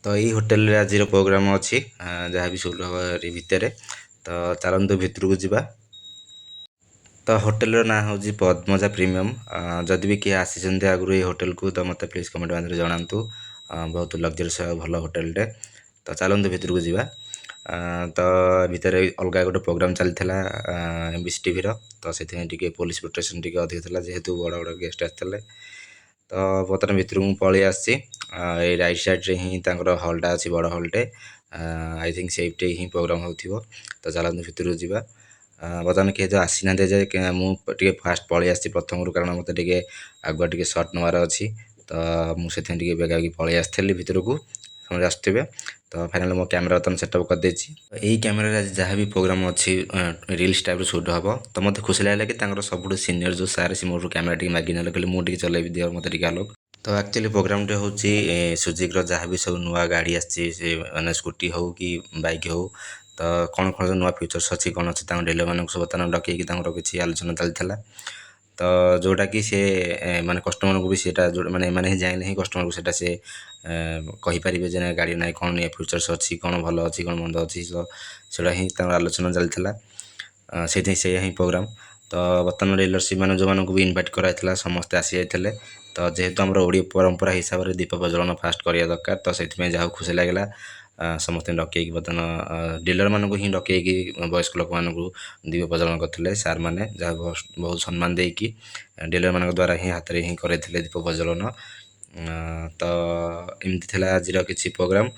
तो यही होटेल रे आज प्रोग्राम अच्छी जहाँ भी सुट हम भितर तो चलतु भितर को ଯିବା। तो होटेल ना हूँ पद्मजा प्रीमियम जदि भी किए आसी आगु ये होटेल को तो मत प्लीज कमेंट बांधे जनातु बहुत लग्जरीस भल होटेलटे तो चलतु भितर को ଯିବା। तो भितर अलग गोटे प्रोग्राम चली एमबीसी टीवी तो से पुलिस प्रोटेक्शन टी अधिक था जेहेतु बड़ बड़ गेस्ट आसते तो बर्तमान भितर मुझे पलि आसी रईट साइड्रे हिं हल्टा अच्छी बड़ हल्टे आई थिंक से ही प्रोग्राम हो तो चलते भितर को ଯିବା। बर्तमान किए जो आसी ना जाए मुझे फास्ट पलि आसी प्रथम कारण मत आगुआ टे सर्ट नवार अच्छी तो मुझे बेगा पलि आसती भितर को समझ आसुवे तो फाइनाल मो कैमेरा बर्तमान सेटअप करदे यही कैमेरा जहाँ भी प्रोग्राम अच्छी रिल्स टाइप सुट हम तो मत खुशी लगे कि सब सीनियर जो सार सी मोर कैमेरा टी मागिन कहले मुझे चलेबी दिया मत आलोक तो एक्चुअली प्रोग्राम टे हूँ सुजुकी जहाँ भी सब नुआ गाड़ी आसी मैंने स्कूटी हो कि बाइक हो तो कौन कौन नुआ फीचर्स अच्छी कौन अच्छी डीलर मान सब बर्तमान डकई किसी आलोचना चलता तो जोटा कि सी माने कस्टमर को भी सीटा जो मैंने मैंने जाइले ही कस्टमर को सीटा से कहींपारे जे गाड़ी ना कौन ये फीचर्स अच्छी कौन भल अच्छी कौन मंद अच्छी तो सीटा ही आलोचना चलता से ही प्रोग्राम तो बर्तमान डीलरशिप मैंने जो मानक भी इनभाइट कराइला समस्ते आसी जाते तो जेहेतु आम ओडिया परंपरा हिसाब से दीप प्रज्वलन फास्ट करा दरकार तो से जहाँ खुशी लगे समस्त डकई बर्तमान डीलर मानक ही डकई वयस्क लोक मान दीप प्रज्वलन करते सार मैंने जहाँ बहुत सम्मान देकी डीलर मान द्वारा ही हाथ में ही करते दीप प्रज्वलन तो एमती आज किसी प्रोग्राम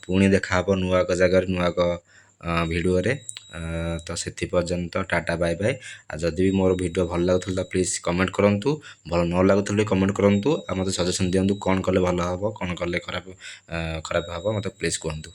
पुणी देखा नुआ जगार नुआ भिडियो तो से पर्यंत टाटा बाय बाय जदि भी मोर वीडियो भल लगुला प्लीज कमेंट करूँ भल न लगुले कमेंट करूँ मत सजेसन दिंतु कौन कले भल हम कौन कले खराब खराब हम मत प्लीज कहतु।